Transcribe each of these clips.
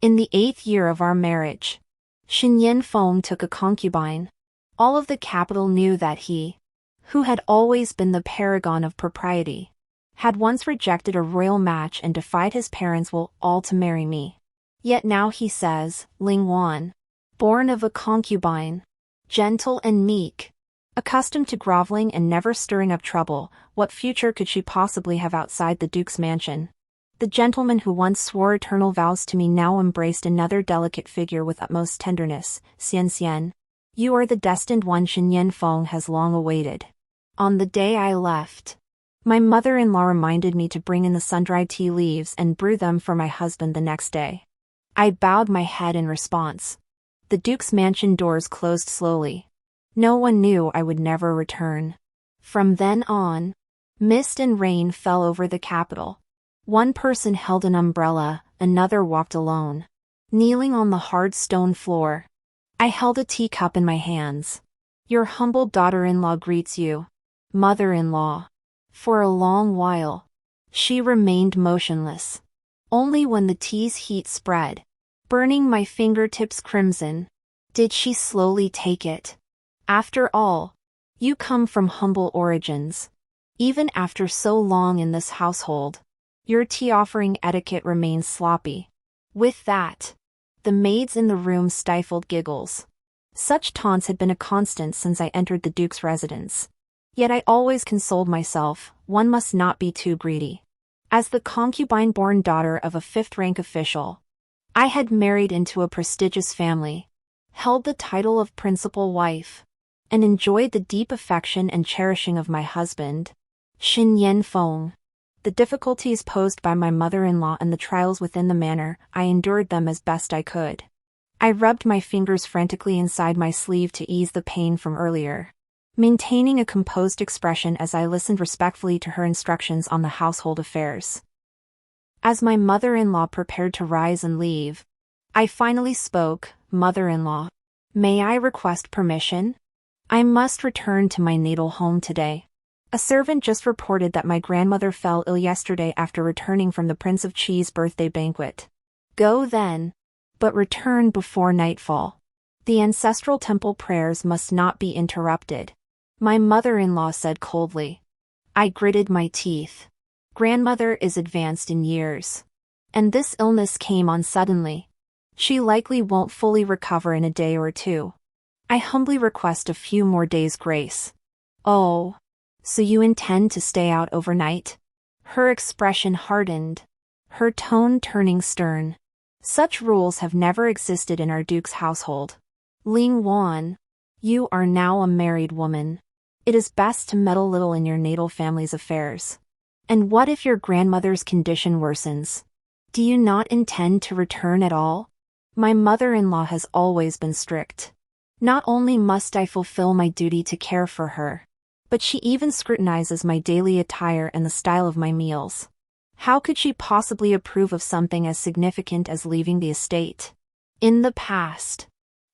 In the 8th year of our marriage, Shen Yanfeng took a concubine. All of the capital knew that he, who had always been the paragon of propriety, had once rejected a royal match and defied his parents' will all to marry me. Yet now he says, Ling Wan, born of a concubine, gentle and meek, accustomed to groveling and never stirring up trouble, what future could she possibly have outside the Duke's mansion? The gentleman who once swore eternal vows to me now embraced another delicate figure with utmost tenderness. Xian, you are the destined one Shen Yanfeng has long awaited. On the day I left, my mother-in-law reminded me to bring in the sun-dried tea leaves and brew them for my husband the next day. I bowed my head in response. The Duke's mansion doors closed slowly. No one knew I would never return. From then on, mist and rain fell over the capital. One person held an umbrella, another walked alone. Kneeling on the hard stone floor, I held a teacup in my hands. Your humble daughter-in-law greets you, mother-in-law. For a long while, she remained motionless. Only when the tea's heat spread, burning my fingertips crimson, did she slowly take it. After all, you come from humble origins. Even after so long in this household, your tea-offering etiquette remains sloppy. With that, the maids in the room stifled giggles. Such taunts had been a constant since I entered the Duke's residence. Yet I always consoled myself, one must not be too greedy. As the concubine-born daughter of a fifth-rank official, I had married into a prestigious family, held the title of principal wife, and enjoyed the deep affection and cherishing of my husband, Shen Yanfeng. The difficulties posed by my mother-in-law and the trials within the manor, I endured them as best I could. I rubbed my fingers frantically inside my sleeve to ease the pain from earlier, maintaining a composed expression as I listened respectfully to her instructions on the household affairs. As my mother-in-law prepared to rise and leave, I finally spoke. Mother-in-law, may I request permission? I must return to my natal home today. A servant just reported that my grandmother fell ill yesterday after returning from the Prince of Qi's birthday banquet. Go then, but return before nightfall. The ancestral temple prayers must not be interrupted, my mother-in-law said coldly. I gritted my teeth. Grandmother is advanced in years, and this illness came on suddenly. She likely won't fully recover in a day or two. I humbly request a few more days' grace. Oh, so you intend to stay out overnight? Her expression hardened, her tone turning stern. Such rules have never existed in our Duke's household. Ling Wan, you are now a married woman. It is best to meddle little in your natal family's affairs. And what if your grandmother's condition worsens? Do you not intend to return at all? My mother-in-law has always been strict. Not only must I fulfill my duty to care for her, but she even scrutinizes my daily attire and the style of my meals. How could she possibly approve of something as significant as leaving the estate? In the past,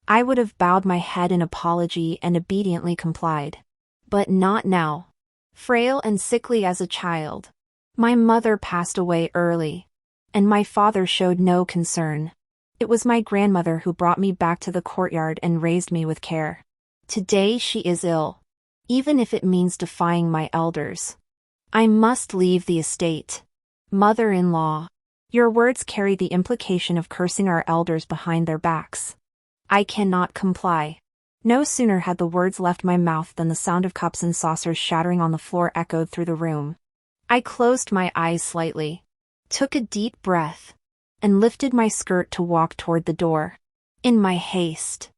I would have bowed my head in apology and obediently complied. But not now. Frail and sickly as a child, my mother passed away early, and my father showed no concern. It was my grandmother who brought me back to the courtyard and raised me with care. Today she is ill, even if it means defying my elders. I must leave the estate. Mother-in-law, your words carry the implication of cursing our elders behind their backs. I cannot comply. No sooner had the words left my mouth than the sound of cups and saucers shattering on the floor echoed through the room. I closed my eyes slightly, took a deep breath, and lifted my skirt to walk toward the door. In my haste,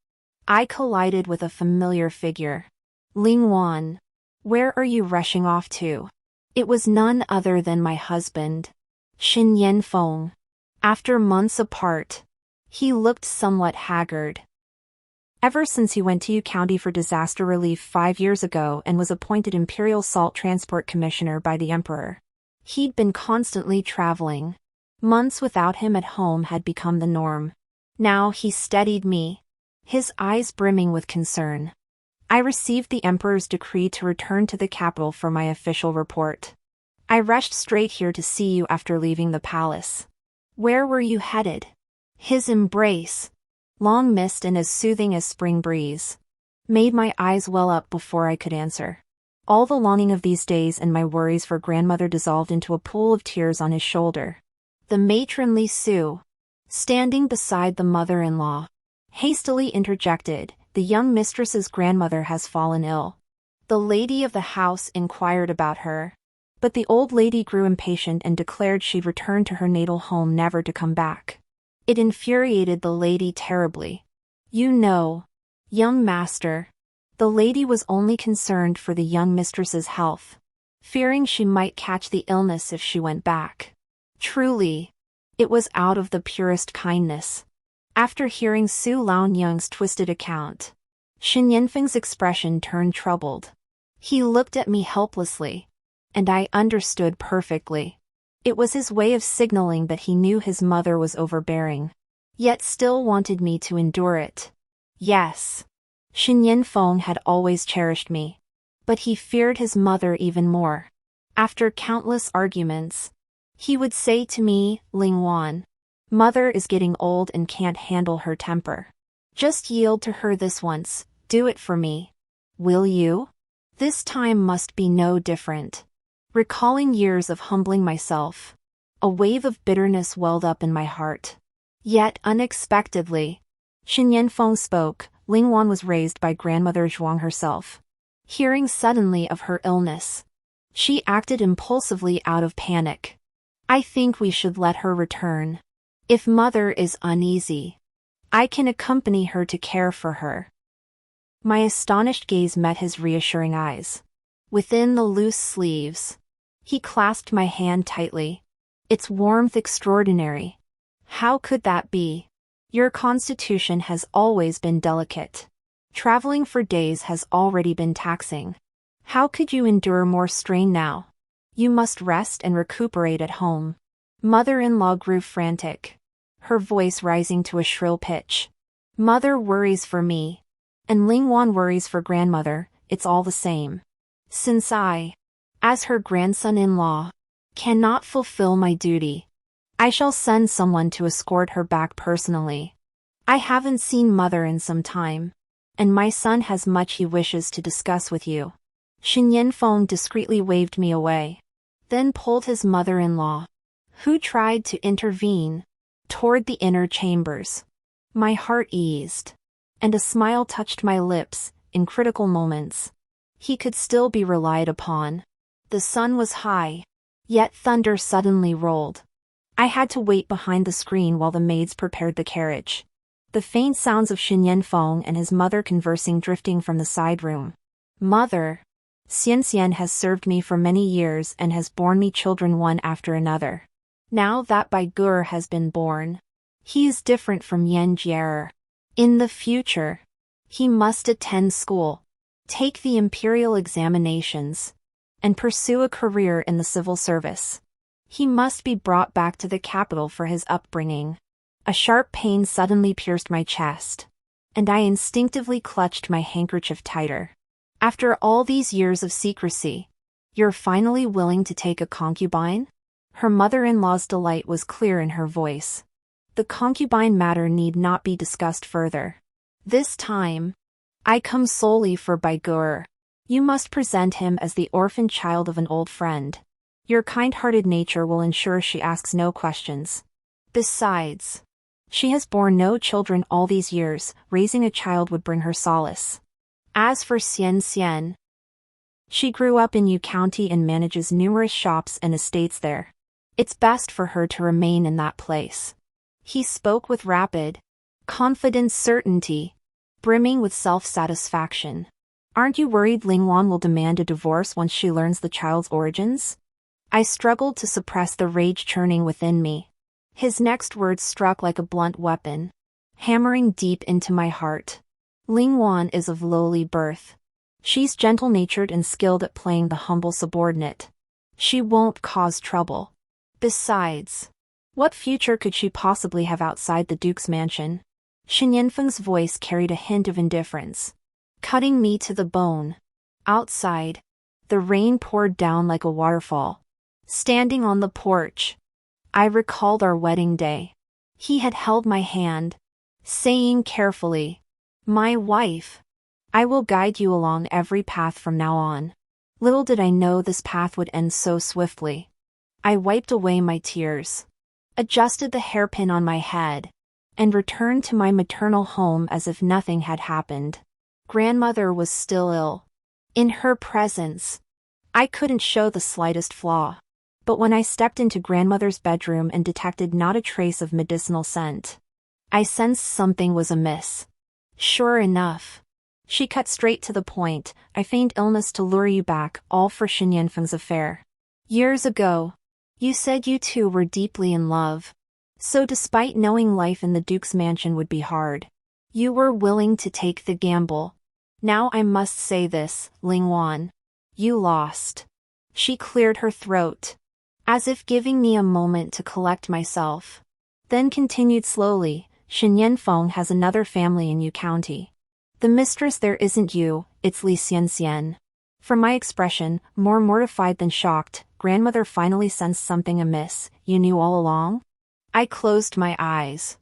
I collided with a familiar figure. Ling Wan, where are you rushing off to? It was none other than my husband, Shen Yanfeng. After months apart, he looked somewhat haggard. Ever since he went to Yu County for disaster relief 5 years ago and was appointed Imperial Salt Transport Commissioner by the Emperor, he'd been constantly traveling. Months without him at home had become the norm. Now he steadied me, his eyes brimming with concern. I received the Emperor's decree to return to the capital for my official report. I rushed straight here to see you after leaving the palace. Where were you headed? His embrace, long mist and as soothing as spring breeze, made my eyes well up before I could answer. All the longing of these days and my worries for grandmother dissolved into a pool of tears on his shoulder. The matronly Sue, standing beside the mother-in-law, hastily interjected, "The young mistress's grandmother has fallen ill." The lady of the house inquired about her, but the old lady grew impatient and declared she'd return to her natal home never to come back. It infuriated the lady terribly. "You know, young master," the lady was only concerned for the young mistress's health, fearing she might catch the illness if she went back. Truly, it was out of the purest kindness. After hearing Su Laonyang's twisted account, Shen Yanfeng's expression turned troubled. He looked at me helplessly, and I understood perfectly. It was his way of signaling that he knew his mother was overbearing, yet still wanted me to endure it. Yes, Shen Yanfeng had always cherished me, but he feared his mother even more. After countless arguments, he would say to me, "Ling Wan, mother is getting old and can't handle her temper. Just yield to her this once, do it for me. Will you? This time must be no different." Recalling years of humbling myself, a wave of bitterness welled up in my heart. Yet unexpectedly, Shen Yanfeng spoke. Ling Wan was raised by grandmother Zhuang herself. Hearing suddenly of her illness, she acted impulsively out of panic. I think we should let her return. If mother is uneasy, I can accompany her to care for her. My astonished gaze met his reassuring eyes. Within the loose sleeves, he clasped my hand tightly. "Its warmth extraordinary. How could that be? Your constitution has always been delicate. Traveling for days has already been taxing. How could you endure more strain now? You must rest and recuperate at home." Mother-in-law grew frantic, her voice rising to a shrill pitch. "Mother worries for me, and Ling Wan worries for grandmother. It's all the same. Since I, as her grandson-in-law, cannot fulfill my duty, I shall send someone to escort her back personally. I haven't seen mother in some time, and my son has much he wishes to discuss with you." Shen Yanfeng discreetly waved me away, then pulled his mother-in-law, who tried to intervene, toward the inner chambers. My heart eased, and a smile touched my lips. In critical moments, he could still be relied upon. The sun was high, yet thunder suddenly rolled. I had to wait behind the screen while the maids prepared the carriage. The faint sounds of Shen Yanfeng and his mother conversing drifting from the side room. "Mother, Xian Xian has served me for many years and has borne me children one after another. Now that Bai Gur has been born, he is different from Yan Jierer. In the future, he must attend school, take the imperial examinations, and pursue a career in the civil service. He must be brought back to the capital for his upbringing." A sharp pain suddenly pierced my chest, and I instinctively clutched my handkerchief tighter. "After all these years of secrecy, you're finally willing to take a concubine?" Her mother-in-law's delight was clear in her voice. "The concubine matter need not be discussed further. This time, I come solely for Bai Gur. You must present him as the orphan child of an old friend. Your kind-hearted nature will ensure she asks no questions. Besides, she has borne no children all these years. Raising a child would bring her solace. As for Xian Xian, she grew up in Yu County and manages numerous shops and estates there. It's best for her to remain in that place." He spoke with rapid, confident certainty, brimming with self-satisfaction. "Aren't you worried Ling Wan will demand a divorce once she learns the child's origins?" I struggled to suppress the rage churning within me. His next words struck like a blunt weapon, hammering deep into my heart. "Ling Wan is of lowly birth. She's gentle-natured and skilled at playing the humble subordinate. She won't cause trouble. Besides, what future could she possibly have outside the Duke's mansion?" Shen Yanfeng's voice carried a hint of indifference, cutting me to the bone. Outside, the rain poured down like a waterfall. Standing on the porch, I recalled our wedding day. He had held my hand, saying carefully, "My wife. I will guide you along every path from now on." Little did I know this path would end so swiftly. I wiped away my tears, adjusted the hairpin on my head, and returned to my maternal home as if nothing had happened. Grandmother was still ill. In her presence, I couldn't show the slightest flaw. But when I stepped into grandmother's bedroom and detected not a trace of medicinal scent, I sensed something was amiss. Sure enough, she cut straight to the point. "I feigned illness to lure you back, all for Xin Yanfeng's affair. Years ago, you said you two were deeply in love. So despite knowing life in the Duke's mansion would be hard, you were willing to take the gamble. Now I must say this, Ling Wan. You lost." She cleared her throat, as if giving me a moment to collect myself, then continued slowly, "Xin Yanfeng has another family in Yu County. The mistress there isn't you, it's Li Xianxian." From my expression, more mortified than shocked, grandmother finally sensed something amiss. "You knew all along?" I closed my eyes,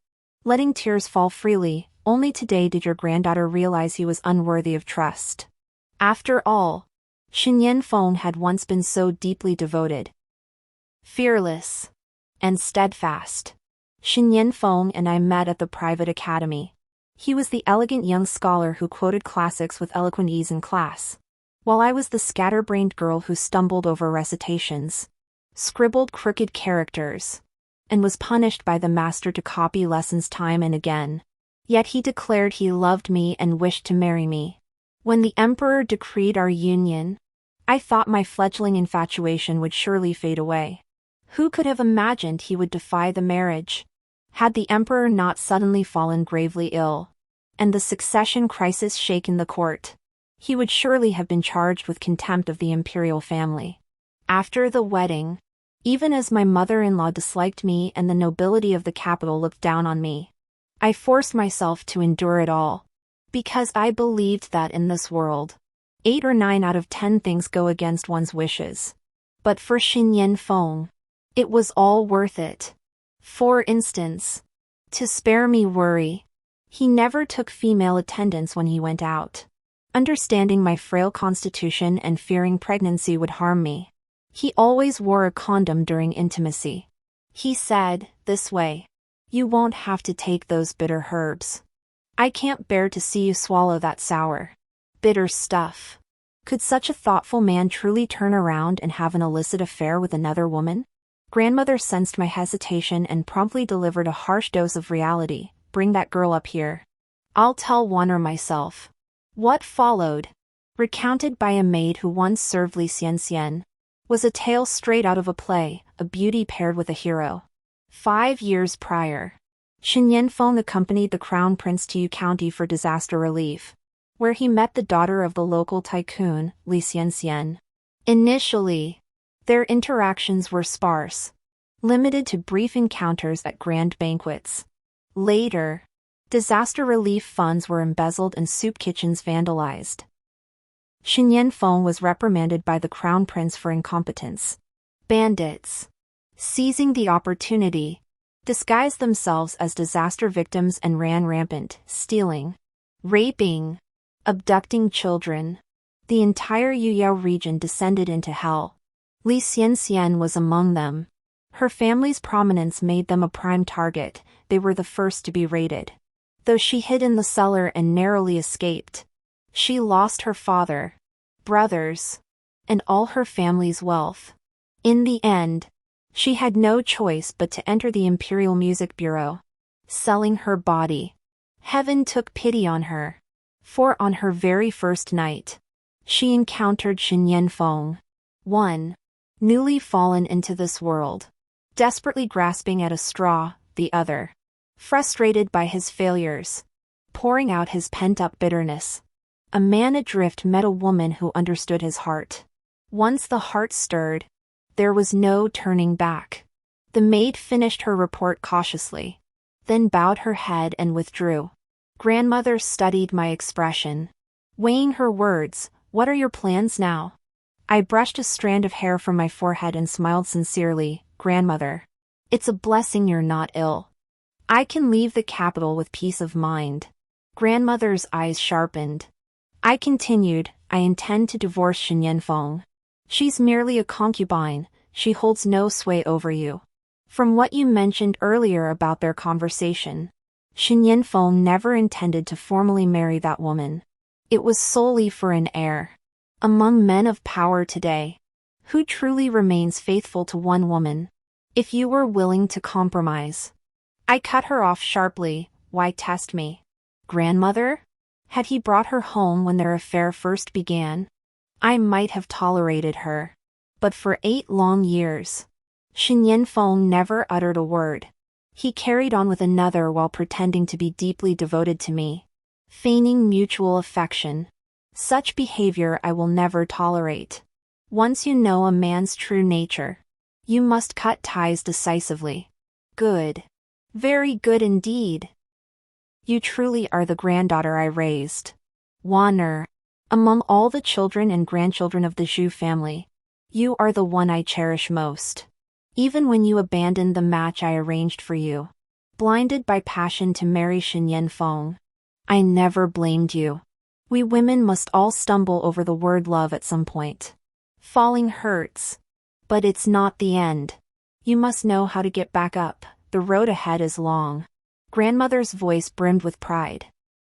letting tears fall freely. "Only today did your granddaughter realize he was unworthy of trust." After all, Xin Yanfeng had once been so deeply devoted, fearless, and steadfast. Xin Yanfeng and I met at the private academy. He was the elegant young scholar who quoted classics with eloquent ease in class, while I was the scatterbrained girl who stumbled over recitations, scribbled crooked characters, and was punished by the master to copy lessons time and again. Yet he declared he loved me and wished to marry me. When the emperor decreed our union, I thought my fledgling infatuation would surely fade away. Who could have imagined he would defy the marriage? Had the emperor not suddenly fallen gravely ill, and the succession crisis shaken the court, he would surely have been charged with contempt of the imperial family. After the wedding, even as my mother-in-law disliked me and the nobility of the capital looked down on me, I forced myself to endure it all, because I believed that in this world, 8 or 9 out of 10 things go against one's wishes. But for Xin Yanfeng, it was all worth it. For instance, to spare me worry, he never took female attendants when he went out. Understanding my frail constitution and fearing pregnancy would harm me, he always wore a condom during intimacy. He said, "This way, you won't have to take those bitter herbs. I can't bear to see you swallow that sour, bitter stuff." Could such a thoughtful man truly turn around and have an illicit affair with another woman? Grandmother sensed my hesitation and promptly delivered a harsh dose of reality. "Bring that girl up here. I'll tell one or myself." What followed, recounted by a maid who once served Li Xianxian, was a tale straight out of a play, a beauty paired with a hero. 5 years prior, Xin Yanfeng accompanied the crown prince to Yu County for disaster relief, where he met the daughter of the local tycoon, Li Xianxian. Initially, their interactions were sparse, limited to brief encounters at grand banquets. Later, disaster relief funds were embezzled and soup kitchens vandalized. Xin Yanfeng was reprimanded by the crown prince for incompetence. Bandits, seizing the opportunity, disguised themselves as disaster victims and ran rampant, stealing, raping, abducting children. The entire Yuyao region descended into hell. Li Xianxian was among them. Her family's prominence made them a prime target. They were the first to be raided. Though she hid in the cellar and narrowly escaped, she lost her father, brothers, and all her family's wealth. In the end, she had no choice but to enter the Imperial Music Bureau, selling her body. Heaven took pity on her, for on her very first night, she encountered Xin Yanfeng, one, newly fallen into this world, desperately grasping at a straw, the other, frustrated by his failures, pouring out his pent-up bitterness. A man adrift met a woman who understood his heart. Once the heart stirred, there was no turning back. The maid finished her report cautiously, then bowed her head and withdrew. Grandmother studied my expression, weighing her words. "What are your plans now?" I brushed a strand of hair from my forehead and smiled sincerely. "Grandmother, it's a blessing you're not ill. I can leave the capital with peace of mind. Grandmother's eyes sharpened. I continued, I intend to divorce Shen Yanfeng. She's merely a concubine, she holds no sway over you. From what you mentioned earlier about their conversation, Shen Yanfeng never intended to formally marry that woman. It was solely for an heir. Among men of power today, who truly remains faithful to one woman? If you were willing to compromise. I cut her off sharply. Why test me? Grandmother? Had he brought her home when their affair first began? I might have tolerated her. But for 8 long years, Shen Yanfeng never uttered a word. He carried on with another while pretending to be deeply devoted to me, feigning mutual affection. Such behavior I will never tolerate. Once you know a man's true nature, you must cut ties decisively. Good. Very good indeed. You truly are the granddaughter I raised. Wanner. Among all the children and grandchildren of the Zhu family, you are the one I cherish most. Even when you abandoned the match I arranged for you, blinded by passion to marry Shen Yanfeng, I never blamed you. We women must all stumble over the word love at some point. Falling hurts. But it's not the end. You must know how to get back up. The road ahead is long. Grandmother's voice brimmed with pride.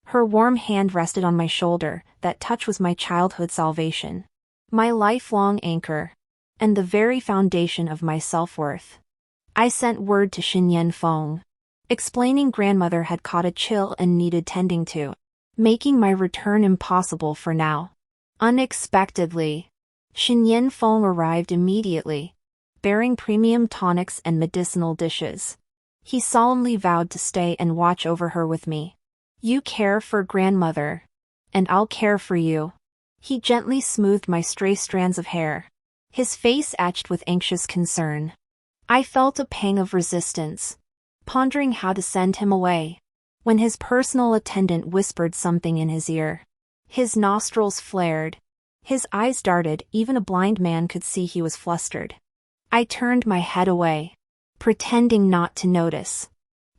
Her warm hand rested on my shoulder. That touch was my childhood salvation, my lifelong anchor, and the very foundation of my self-worth. I sent word to Shen Yanfeng, explaining grandmother had caught a chill and needed tending to, making my return impossible for now. Unexpectedly, Shen Yanfeng arrived immediately, bearing premium tonics and medicinal dishes. He solemnly vowed to stay and watch over her with me. You care for grandmother, and I'll care for you. He gently smoothed my stray strands of hair, his face etched with anxious concern. I felt a pang of resistance, pondering how to send him away, when his personal attendant whispered something in his ear. His nostrils flared, his eyes darted. Even a blind man could see he was flustered. I turned my head away, pretending not to notice.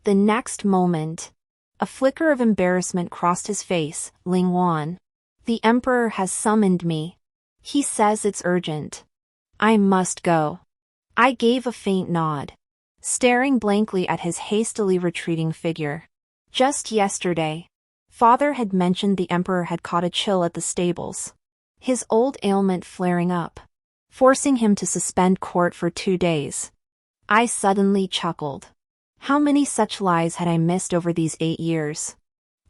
The next moment, a flicker of embarrassment crossed his face. Ling Wan, the emperor has summoned me. He says it's urgent. I must go. I gave a faint nod, staring blankly at his hastily retreating figure. Just yesterday, father had mentioned the emperor had caught a chill at the stables, his old ailment flaring up, forcing him to suspend court for 2 days. I suddenly chuckled. How many such lies had I missed over these 8 years?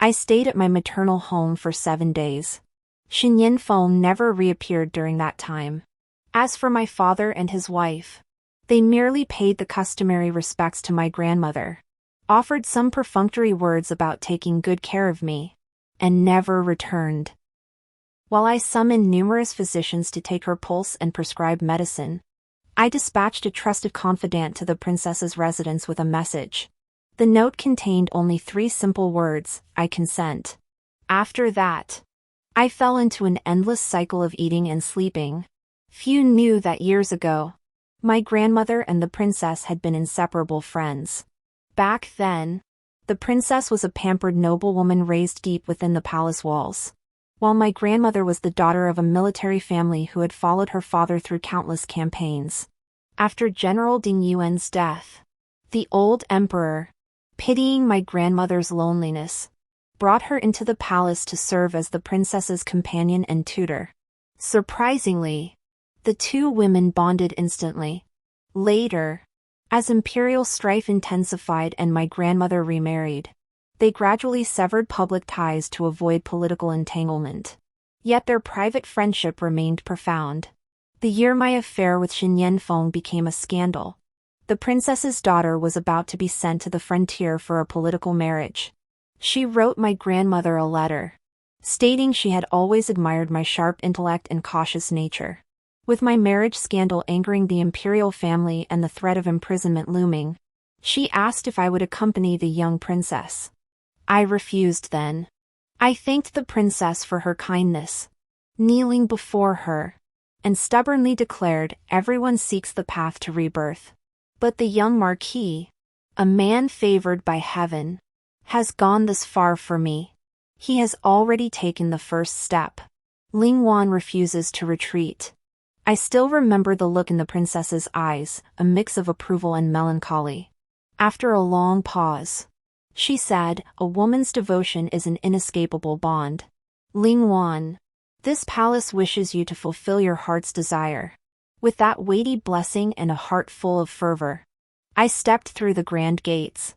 I stayed at my maternal home for 7 days. Shen Yanfeng never reappeared during that time. As for my father and his wife, they merely paid the customary respects to my grandmother, offered some perfunctory words about taking good care of me, and never returned. While I summoned numerous physicians to take her pulse and prescribe medicine, I dispatched a trusted confidant to the princess's residence with a message. The note contained only 3 simple words: I consent. After that, I fell into an endless cycle of eating and sleeping. Few knew that years ago, my grandmother and the princess had been inseparable friends. Back then, the princess was a pampered noblewoman raised deep within the palace walls, while my grandmother was the daughter of a military family who had followed her father through countless campaigns. After General Ding Yuan's death, the old emperor, pitying my grandmother's loneliness, brought her into the palace to serve as the princess's companion and tutor. Surprisingly, the 2 women bonded instantly. Later, as imperial strife intensified and my grandmother remarried, they gradually severed public ties to avoid political entanglement. Yet their private friendship remained profound. The year my affair with Shen Yanfeng became a scandal, the princess's daughter was about to be sent to the frontier for a political marriage. She wrote my grandmother a letter, stating she had always admired my sharp intellect and cautious nature. With my marriage scandal angering the imperial family and the threat of imprisonment looming, she asked if I would accompany the young princess. I refused then. I thanked the princess for her kindness, kneeling before her, and stubbornly declared everyone seeks the path to rebirth. But the young marquis, A man favored by heaven has gone this far for me. He has already taken the first step. Ling Wan refuses to retreat. I still remember the look in the princess's eyes, a mix of approval and melancholy. After a long pause, she said, "A woman's devotion is an inescapable bond. Ling Wan, this palace wishes you to fulfill your heart's desire." With that weighty blessing and a heart full of fervor, I stepped through the grand gates.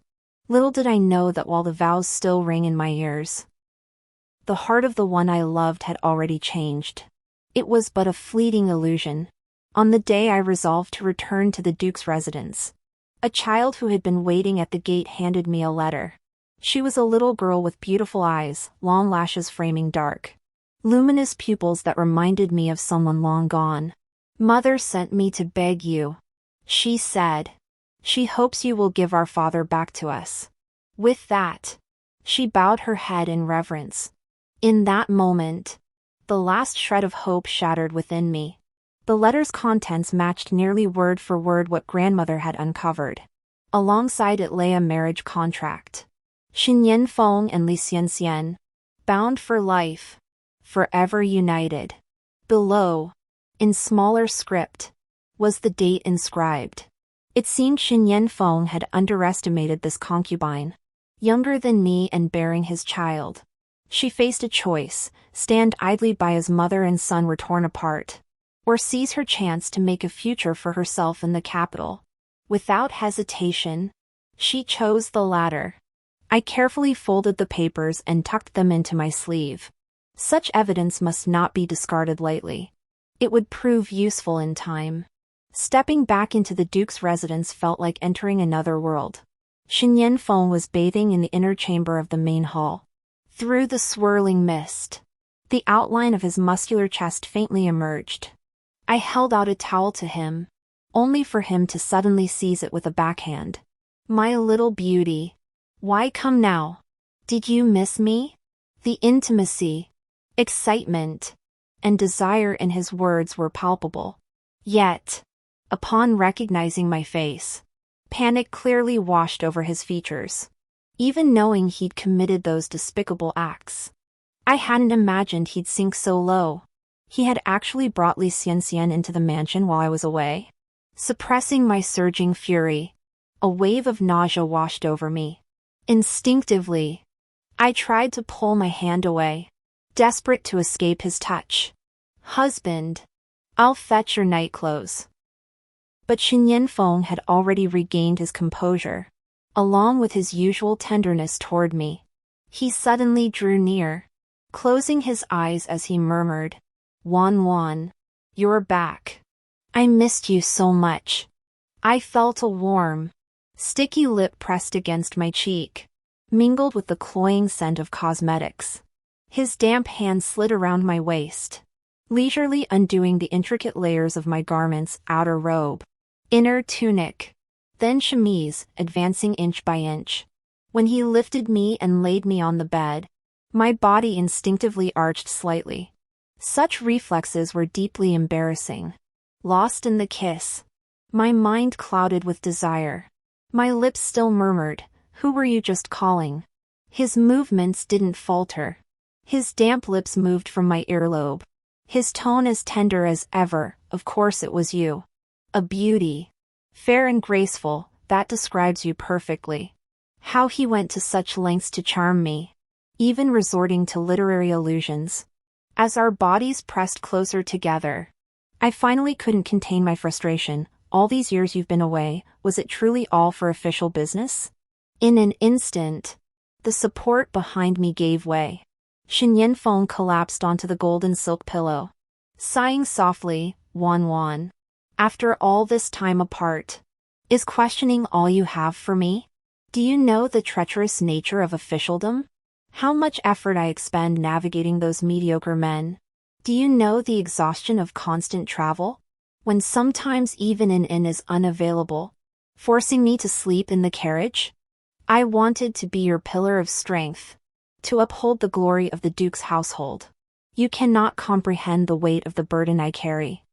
Little did I know that while the vows still rang in my ears, the heart of the one I loved had already changed. It was but a fleeting illusion. On the day I resolved to return to the Duke's residence, a child who had been waiting at the gate handed me a letter. She was a little girl with beautiful eyes, long lashes framing dark, luminous pupils that reminded me of someone long gone. "Mother sent me to beg you," she said. "She hopes you will give our father back to us." With that, she bowed her head in reverence. In that moment, the last shred of hope shattered within me. The letter's contents matched nearly word for word what grandmother had uncovered. Alongside it lay a marriage contract. Xin Yanfeng and Li Xianxian, bound for life, forever united. Below, in smaller script, was the date inscribed. It seemed Xin Yanfeng had underestimated this concubine, younger than me and bearing his child. She faced a choice: stand idly by as mother and son were torn apart, or seize her chance to make a future for herself in the capital. Without hesitation, she chose the latter. I carefully folded the papers and tucked them into my sleeve. Such evidence must not be discarded lightly. It would prove useful in time. Stepping back into the Duke's residence felt like entering another world. Xin Yanfeng was bathing in the inner chamber of the main hall. Through the swirling mist, the outline of his muscular chest faintly emerged. I held out a towel to him, only for him to suddenly seize it with a backhand. "My little beauty, why come now? Did you miss me?" The intimacy, excitement, and desire in his words were palpable. Yet, upon recognizing my face, panic clearly washed over his features. Even knowing he'd committed those despicable acts, I hadn't imagined he'd sink so low. He had actually brought Li Xianxian into the mansion while I was away. Suppressing my surging fury, a wave of nausea washed over me. Instinctively, I tried to pull my hand away, desperate to escape his touch. "Husband, I'll fetch your nightclothes." But Xin Yanfeng had already regained his composure, along with his usual tenderness toward me. He suddenly drew near, closing his eyes as he murmured, "Wan Wan, you're back. I missed you so much." I felt a warm, sticky lip pressed against my cheek, mingled with the cloying scent of cosmetics. His damp hand slid around my waist, leisurely undoing the intricate layers of my garment's outer robe, inner tunic, then chemise, advancing inch by inch. When he lifted me and laid me on the bed, my body instinctively arched slightly. Such reflexes were deeply embarrassing. Lost in the kiss, my mind clouded with desire. My lips still murmured, "Who were you just calling?" His movements didn't falter. His damp lips moved from my earlobe. His tone as tender as ever, "Of course it was you. A beauty. Fair and graceful, that describes you perfectly." How he went to such lengths to charm me, even resorting to literary allusions. As our bodies pressed closer together, I finally couldn't contain my frustration. "All these years you've been away, was it truly all for official business?" In an instant, the support behind me gave way. Xin Yanfeng collapsed onto the golden silk pillow, sighing softly, "Wan Wan, after all this time apart, is questioning all you have for me? Do you know the treacherous nature of officialdom? How much effort I expend navigating those mediocre men? Do you know the exhaustion of constant travel, when sometimes even an inn is unavailable, forcing me to sleep in the carriage? I wanted to be your pillar of strength, to uphold the glory of the Duke's household. You cannot comprehend the weight of the burden I carry."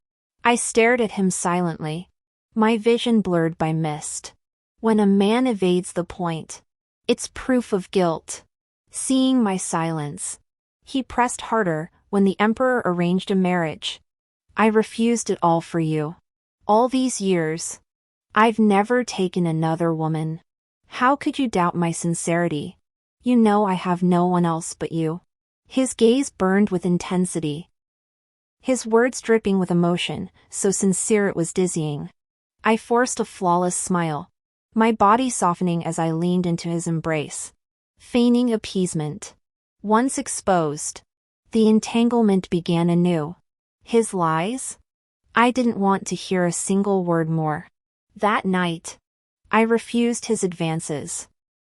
I stared at him silently, my vision blurred by mist. When a man evades the point, it's proof of guilt. Seeing my silence, he pressed harder. When the emperor arranged a marriage, I refused it all for you. All these years, I've never taken another woman. How could you doubt my sincerity? You know I have no one else but you. His gaze burned with intensity, his words dripping with emotion, so sincere it was dizzying. I forced a flawless smile, my body softening as I leaned into his embrace, feigning appeasement. Once exposed, the entanglement began anew. His lies? I didn't want to hear a single word more. That night, I refused his advances.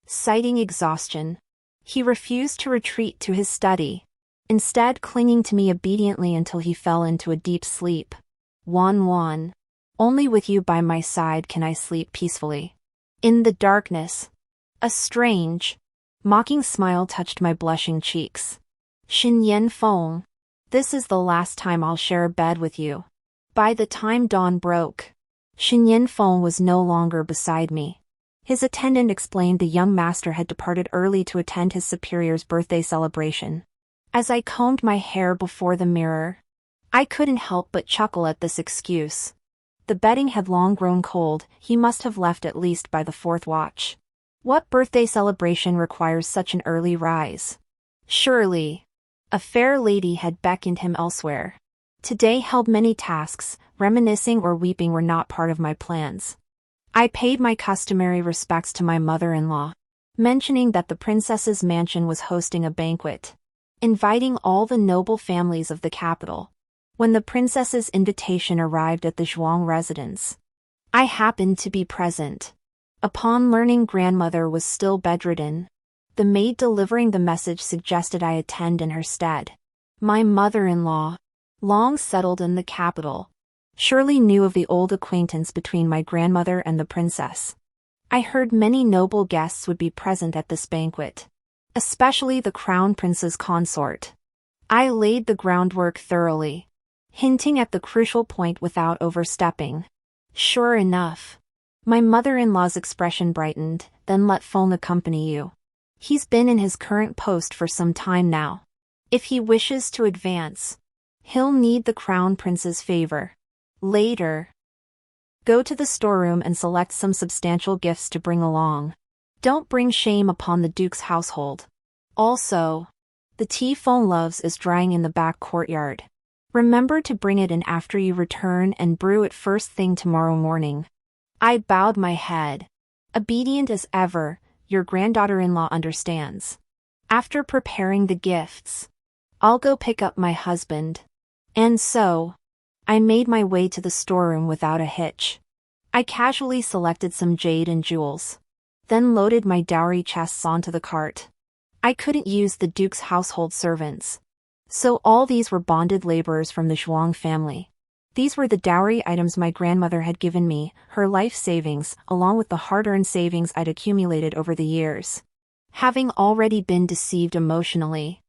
Citing exhaustion, he refused to retreat to his study, instead clinging to me obediently until he fell into a deep sleep. Wan, only with you by my side can I sleep peacefully. In the darkness, a strange, mocking smile touched my blushing cheeks. Xin Feng, this is the last time I'll share a bed with you. By the time dawn broke, Xin Feng was no longer beside me. His attendant explained the young master had departed early to attend his superior's birthday celebration. As I combed my hair before the mirror, I couldn't help but chuckle at this excuse. The bedding had long grown cold, he must have left at least by the fourth watch. What birthday celebration requires such an early rise? Surely, a fair lady had beckoned him elsewhere. Today held many tasks, reminiscing or weeping were not part of my plans. I paid my customary respects to my mother-in-law, mentioning that the princess's mansion was hosting a banquet, inviting all the noble families of the capital. When the princess's invitation arrived at the Zhuang residence, I happened to be present. Upon learning grandmother was still bedridden, the maid delivering the message suggested I attend in her stead. My mother-in-law, long settled in the capital, surely knew of the old acquaintance between my grandmother and the princess. I heard many noble guests would be present at this banquet, especially the crown prince's consort. I laid the groundwork thoroughly, hinting at the crucial point without overstepping. Sure enough, my mother-in-law's expression brightened. Then let Feng accompany you. He's been in his current post for some time now. If he wishes to advance, he'll need the crown prince's favor. Later, go to the storeroom and select some substantial gifts to bring along. Don't bring shame upon the duke's household. Also, the tea Feng loves is drying in the back courtyard. Remember to bring it in after you return and brew it first thing tomorrow morning. I bowed my head. Obedient as ever, your granddaughter-in-law understands. After preparing the gifts, I'll go pick up my husband. And so, I made my way to the storeroom without a hitch. I casually selected some jade and jewels, then loaded my dowry chests onto the cart. I couldn't use the duke's household servants, so all these were bonded laborers from the Zhuang family. These were the dowry items my grandmother had given me, her life savings, along with the hard-earned savings I'd accumulated over the years. Having already been deceived emotionally,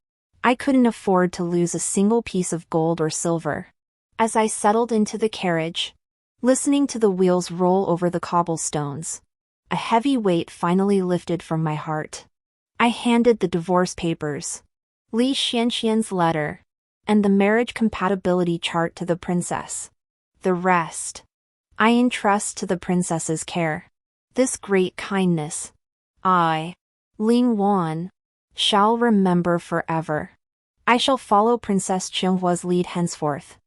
I couldn't afford to lose a single piece of gold or silver. As I settled into the carriage, listening to the wheels roll over the cobblestones, a heavy weight finally lifted from my heart. I handed the divorce papers, Li Xianxian's letter, and the marriage compatibility chart to the princess. The rest, I entrust to the princess's care. This great kindness, I, Ling Wan, shall remember forever. I shall follow Princess Qinghua's lead henceforth.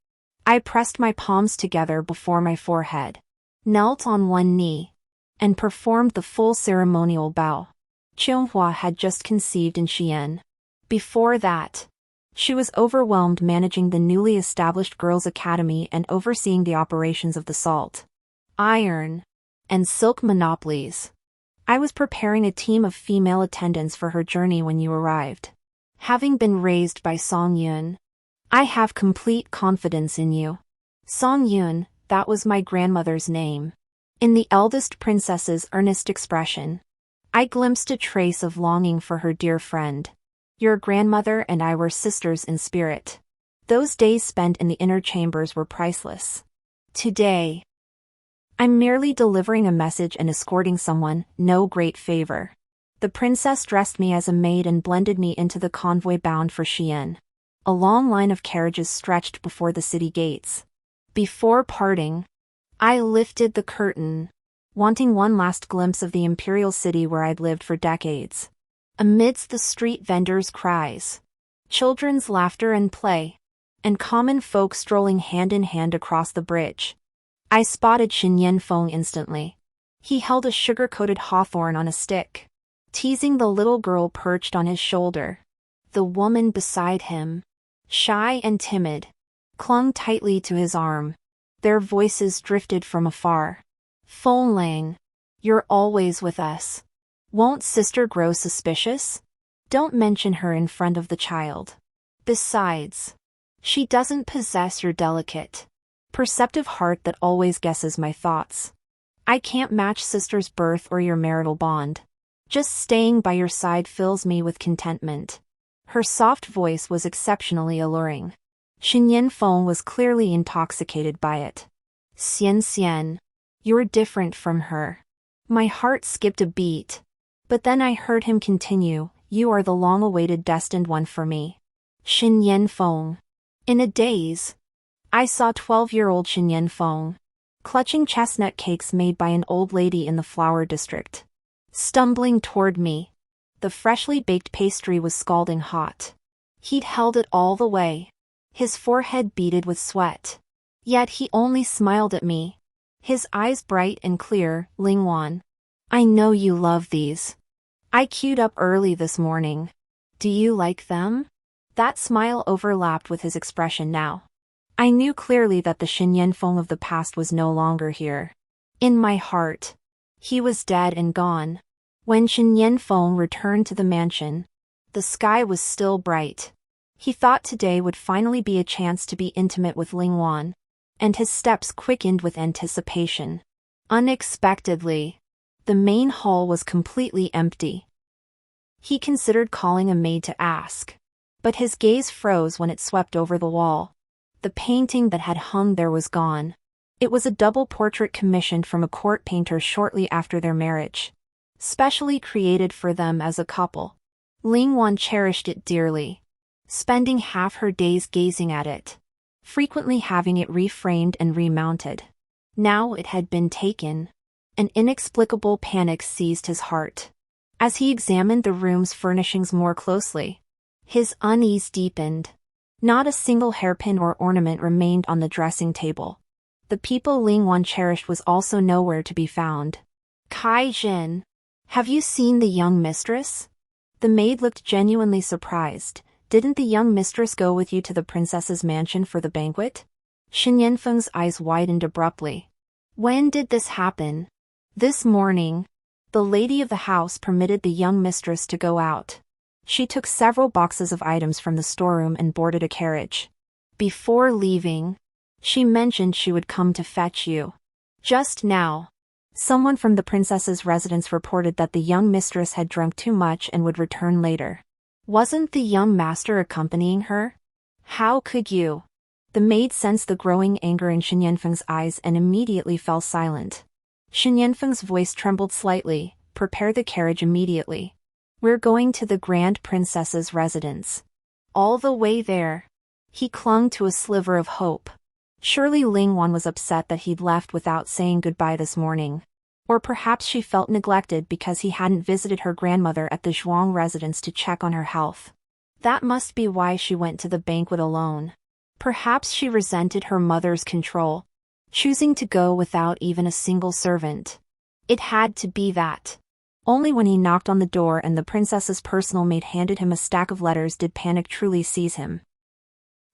I pressed my palms together before my forehead, knelt on one knee, and performed the full ceremonial bow. Qinghua had just conceived in Xi'an. Before that, she was overwhelmed managing the newly established girls' academy and overseeing the operations of the salt, iron, and silk monopolies. I was preparing a team of female attendants for her journey when you arrived. Having been raised by Song Yun, I have complete confidence in you. Song Yun, that was my grandmother's name. In the eldest princess's earnest expression, I glimpsed a trace of longing for her dear friend. Your grandmother and I were sisters in spirit. Those days spent in the inner chambers were priceless. Today, I'm merely delivering a message and escorting someone, no great favor. The princess dressed me as a maid and blended me into the convoy bound for Xi'an. A long line of carriages stretched before the city gates. Before parting, I lifted the curtain, wanting one last glimpse of the imperial city where I'd lived for decades. Amidst the street vendors' cries, children's laughter and play, and common folk strolling hand in hand across the bridge, I spotted Xin Yanfeng instantly. He held a sugar-coated hawthorn on a stick, teasing the little girl perched on his shoulder. The woman beside him, shy and timid, clung tightly to his arm. Their voices drifted from afar. "Feng Lang, you're always with us. Won't sister grow suspicious? Don't mention her in front of the child. Besides, she doesn't possess your delicate, perceptive heart that always guesses my thoughts. I can't match sister's birth or your marital bond. Just staying by your side fills me with contentment." Her soft voice was exceptionally alluring. Xin Yanfeng was clearly intoxicated by it. "Xian, you're different from her." My heart skipped a beat. But then I heard him continue, "You are the long-awaited destined one for me." Xin Yanfeng. In a daze, I saw 12-year-old Xin Yanfeng, clutching chestnut cakes made by an old lady in the flower district, stumbling toward me. The freshly baked pastry was scalding hot. He'd held it all the way, his forehead beaded with sweat. Yet he only smiled at me, his eyes bright and clear. "Lingwan, I know you love these. I queued up early this morning. Do you like them?" That smile overlapped with his expression now. I knew clearly that the Xin Yanfeng of the past was no longer here. In my heart, he was dead and gone. When Xin Yanfeng returned to the mansion, the sky was still bright. He thought today would finally be a chance to be intimate with Lingwan, and his steps quickened with anticipation. Unexpectedly, the main hall was completely empty. He considered calling a maid to ask, but his gaze froze when it swept over the wall. The painting that had hung there was gone. It was a double portrait commissioned from a court painter shortly after their marriage, specially created for them as a couple. Lingwan cherished it dearly, spending half her days gazing at it, frequently having it reframed and remounted. Now it had been taken. An inexplicable panic seized his heart. As he examined the room's furnishings more closely, his unease deepened. Not a single hairpin or ornament remained on the dressing table. The people Lingwan cherished was also nowhere to be found. "Kai Jin, have you seen the young mistress?" The maid looked genuinely surprised. "Didn't the young mistress go with you to the princess's mansion for the banquet?" Xin Yanfeng's eyes widened abruptly. "When did this happen?" "This morning. The lady of the house permitted the young mistress to go out. She took several boxes of items from the storeroom and boarded a carriage. Before leaving, she mentioned she would come to fetch you. Just now, someone from the princess's residence reported that the young mistress had drunk too much and would return later. Wasn't the young master accompanying her?" "How could you?" The maid sensed the growing anger in Xin Yanfeng's eyes and immediately fell silent. Xin Yanfeng's voice trembled slightly. "Prepare the carriage immediately. We're going to the Grand Princess's residence." All the way there, he clung to a sliver of hope. Surely Lingwan was upset that he'd left without saying goodbye this morning. Or perhaps she felt neglected because he hadn't visited her grandmother at the Zhuang residence to check on her health. That must be why she went to the banquet alone. Perhaps she resented her mother's control, choosing to go without even a single servant. It had to be that. Only when he knocked on the door and the princess's personal maid handed him a stack of letters did panic truly seize him.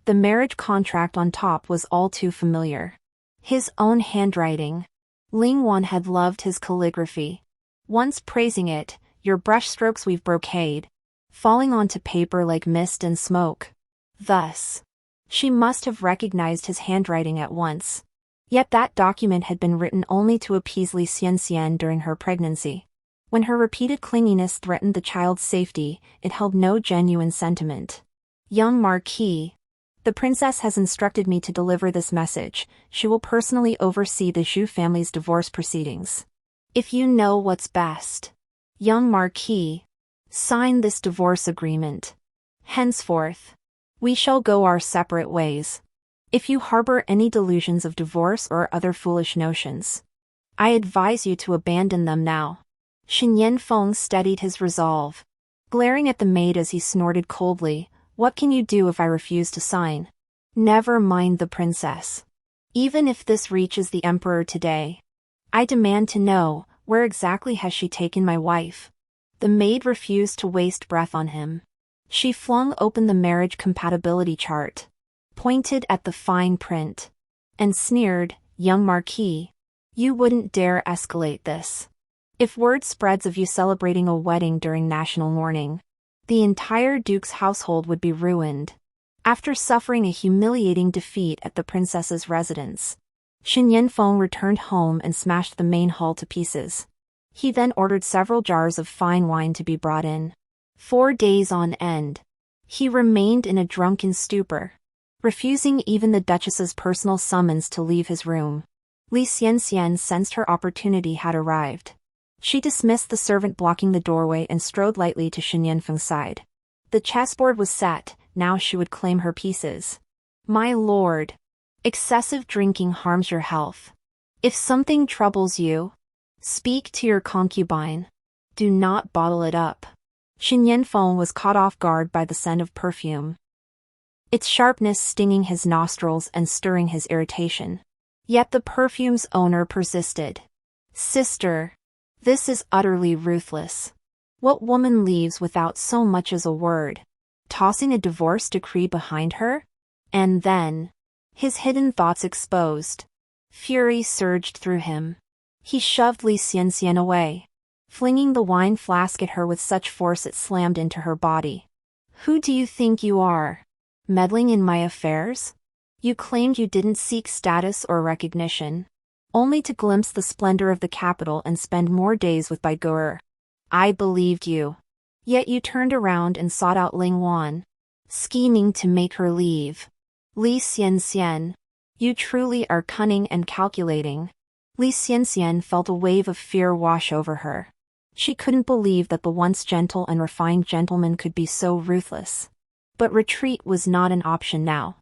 The marriage contract on top was all too familiar. His own handwriting. Lingwan had loved his calligraphy, once praising it, "Your brushstrokes weave brocade," falling onto paper like mist and smoke. Thus, she must have recognized his handwriting at once. Yet that document had been written only to appease Li Xianxian during her pregnancy. When her repeated clinginess threatened the child's safety, it held no genuine sentiment. "Young Marquis, The princess has instructed me to deliver this message. She will personally oversee the Zhu family's divorce proceedings. If you know what's best, young Marquis, sign this divorce agreement. Henceforth, we shall go our separate ways. If you harbor any delusions of divorce or other foolish notions, I advise you to abandon them now. Shen Yanfeng steadied his resolve, glaring at the maid as he snorted coldly. What can you do if I refuse to sign? Never mind the princess. Even if this reaches the emperor today, I demand to know, where exactly has she taken my wife? The maid refused to waste breath on him. She flung open the marriage compatibility chart, pointed at the fine print, and sneered, young Marquis, you wouldn't dare escalate this. If word spreads of you celebrating a wedding during national mourning, the entire duke's household would be ruined. After suffering a humiliating defeat at the princess's residence, Shen Yanfeng returned home and smashed the main hall to pieces. He then ordered several jars of fine wine to be brought in. 4 days on end, he remained in a drunken stupor, refusing even the duchess's personal summons to leave his room. Li Xianxian sensed her opportunity had arrived. She dismissed the servant blocking the doorway and strode lightly to Shen Yanfeng's side. The chessboard was set, now she would claim her pieces. My lord, excessive drinking harms your health. If something troubles you, speak to your concubine. Do not bottle it up. Shen Yanfeng was caught off guard by the scent of perfume, its sharpness stinging his nostrils and stirring his irritation. Yet the perfume's owner persisted. Sister, this is utterly ruthless. What woman leaves without so much as a word, tossing a divorce decree behind her? And then, his hidden thoughts exposed. Fury surged through him. He shoved Li Xianxian away, flinging the wine flask at her with such force it slammed into her body. Who do you think you are? Meddling in my affairs? You claimed you didn't seek status or recognition, only to glimpse the splendor of the capital and spend more days with Baigoer. I believed you. Yet you turned around and sought out Ling Wan, scheming to make her leave. Li Xianxian, you truly are cunning and calculating. Li Xianxian felt a wave of fear wash over her. She couldn't believe that the once gentle and refined gentleman could be so ruthless. But retreat was not an option now.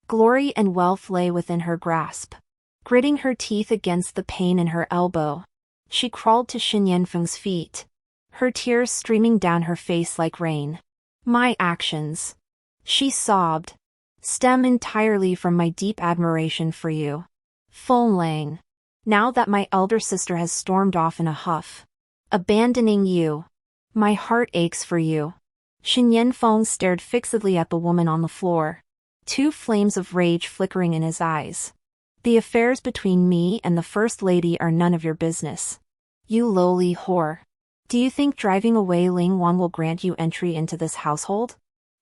Glory and wealth lay within her grasp. Gritting her teeth against the pain in her elbow, she crawled to Shen Yanfeng's feet, her tears streaming down her face like rain. My actions, she sobbed, stem entirely from my deep admiration for you. Feng Lang, now that my elder sister has stormed off in a huff, abandoning you, my heart aches for you. Shen Yanfeng stared fixedly at the woman on the floor, 2 flames of rage flickering in his eyes. The affairs between me and the First Lady are none of your business. You lowly whore. Do you think driving away Ling Wan will grant you entry into this household?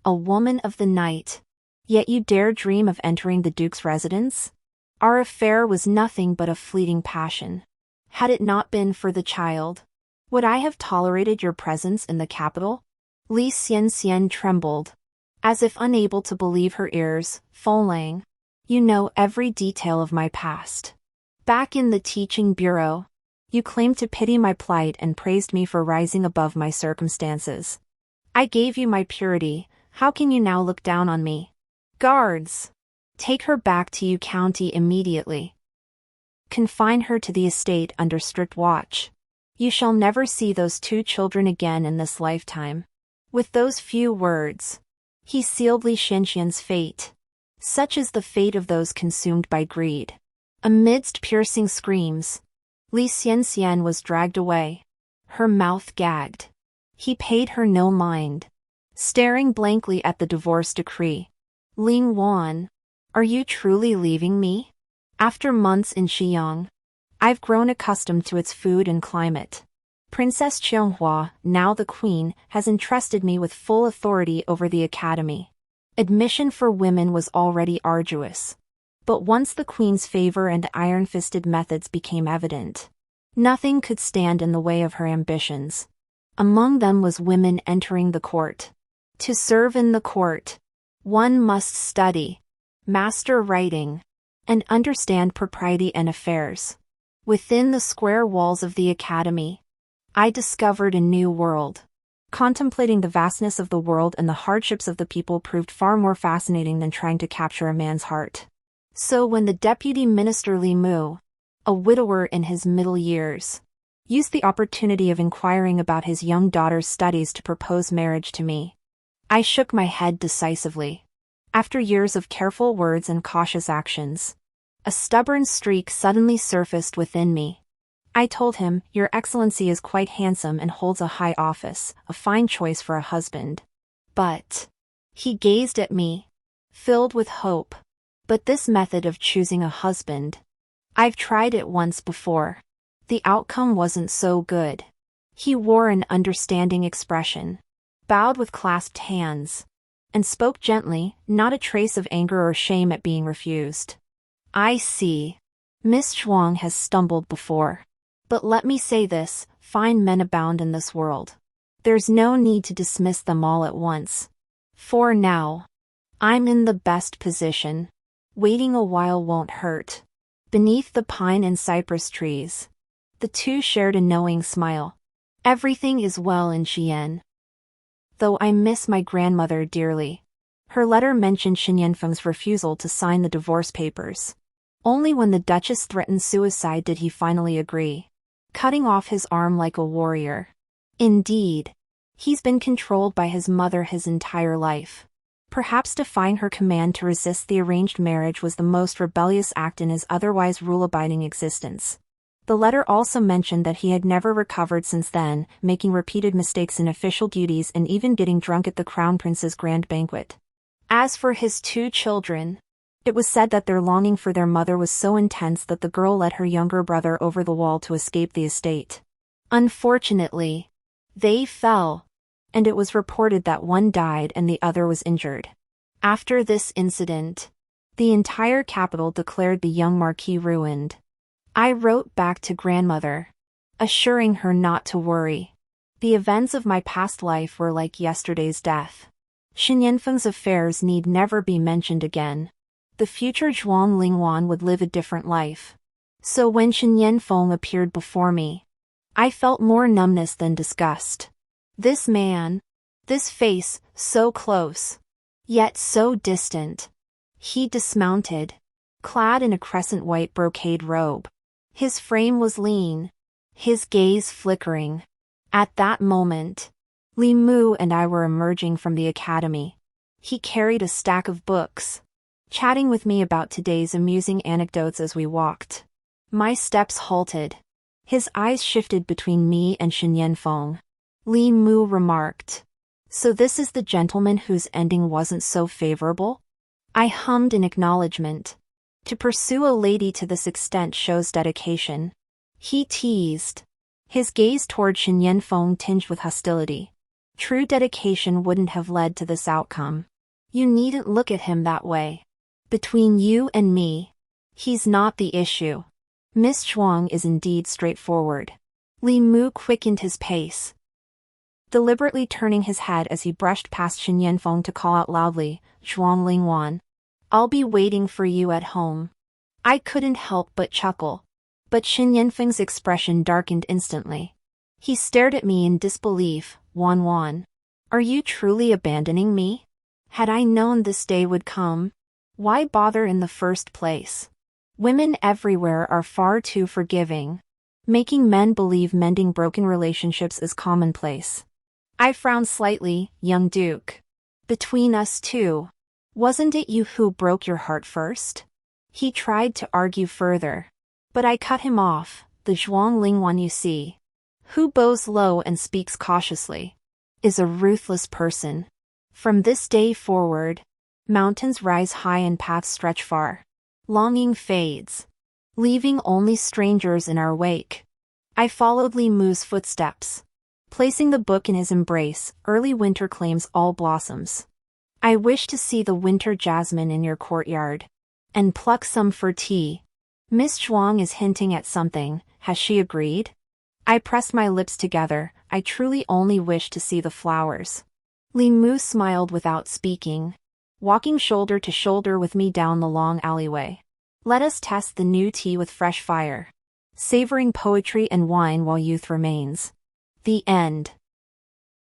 A woman of the night. Yet you dare dream of entering the Duke's residence? Our affair was nothing but a fleeting passion. Had it not been for the child, would I have tolerated your presence in the capital? Li Xianxian trembled, as if unable to believe her ears. Feng Lang, you know every detail of my past. Back in the teaching bureau, you claimed to pity my plight and praised me for rising above my circumstances. I gave you my purity, how can you now look down on me? Guards! Take her back to Yu County immediately. Confine her to the estate under strict watch. You shall never see those 2 children again in this lifetime. With those few words, he sealed Li Xianxian's fate. Such is the fate of those consumed by greed. Amidst piercing screams, Li Xianxian was dragged away, her mouth gagged. He paid her no mind, staring blankly at the divorce decree. Ling Wan, are you truly leaving me? After months in Xiyang, I've grown accustomed to its food and climate. Princess Qianghua, now the queen, has entrusted me with full authority over the academy. Admission for women was already arduous. But once the queen's favor and iron-fisted methods became evident, nothing could stand in the way of her ambitions. Among them was women entering the court. To serve in the court, one must study. master writing, and understand propriety and affairs. Within the square walls of the academy, I discovered a new world. Contemplating the vastness of the world and the hardships of the people proved far more fascinating than trying to capture a man's heart. So when the deputy minister Li Mu, a widower in his middle years, used the opportunity of inquiring about his young daughter's studies to propose marriage to me, I shook my head decisively. After years of careful words and cautious actions, a stubborn streak suddenly surfaced within me. I told him, "Your Excellency is quite handsome and holds a high office, a fine choice for a husband." But he gazed at me, filled with hope. "But this method of choosing a husband, I've tried it once before. The outcome wasn't so good." He wore an understanding expression, bowed with clasped hands, and spoke gently, not a trace of anger or shame at being refused. "I see. Miss Zhuang has stumbled before. But let me say this, fine men abound in this world. There's no need to dismiss them all at once. For now, I'm in the best position. Waiting a while won't hurt." Beneath the pine and cypress trees, the two shared a knowing smile. "Everything is well in Xi'an. Though I miss my grandmother dearly." Her letter mentioned Shen Yanfeng's refusal to sign the divorce papers. Only when the Duchess threatened suicide did he finally agree, cutting off his arm like a warrior. Indeed, he's been controlled by his mother his entire life. Perhaps defying her command to resist the arranged marriage was the most rebellious act in his otherwise rule-abiding existence. The letter also mentioned that he had never recovered since then, making repeated mistakes in official duties and even getting drunk at the Crown Prince's grand banquet. As for his two children, it was said that their longing for their mother was so intense that the girl led her younger brother over the wall to escape the estate. Unfortunately, they fell, and it was reported that one died and the other was injured. After this incident, the entire capital declared the young Marquis ruined. I wrote back to grandmother, assuring her not to worry. The events of my past life were like yesterday's death. Shen Yanfeng's affairs need never be mentioned again. The future Zhuang Lingwan would live a different life. So when Shen Yanfeng appeared before me, I felt more numbness than disgust. This man, this face, so close, yet so distant. He dismounted, clad in a crescent white brocade robe. His frame was lean, his gaze flickering. At that moment, Li Mu and I were emerging from the academy. He carried a stack of books, chatting with me about today's amusing anecdotes as we walked. My steps halted. His eyes shifted between me and Shen Yanfeng. Li Mu remarked, "So this is the gentleman whose ending wasn't so favorable?" I hummed in acknowledgement. To pursue a lady to this extent shows dedication. He teased, his gaze toward Shen Yanfeng tinged with hostility. True dedication wouldn't have led to this outcome. You needn't look at him that way. Between you and me, he's not the issue. Miss Zhuang is indeed straightforward. Li Mu quickened his pace, deliberately turning his head as he brushed past Shen Yanfeng to call out loudly, "Zhuang Lingwan, I'll be waiting for you at home." I couldn't help but chuckle. But Shen Yanfeng's expression darkened instantly. He stared at me in disbelief. "Wan Wan, are you truly abandoning me? Had I known this day would come, why bother in the first place?" Women everywhere are far too forgiving, making men believe mending broken relationships is commonplace. I frowned slightly. "Young Duke, between us two, wasn't it you who broke your heart first?" He tried to argue further, but I cut him off. "The Zhuang Lingwan you see, who bows low and speaks cautiously, is a ruthless person. From this day forward, mountains rise high and paths stretch far. Longing fades, leaving only strangers in our wake." I followed Li Mu's footsteps, placing the book in his embrace. "Early winter claims all blossoms. I wish to see the winter jasmine in your courtyard, and pluck some for tea. Miss Zhuang is hinting at something, has she agreed?" I pressed my lips together. "I truly only wish to see the flowers." Li Mu smiled without speaking. walking shoulder to shoulder with me down the long alleyway. Let us test the new tea with fresh fire, savoring poetry and wine while youth remains. The end.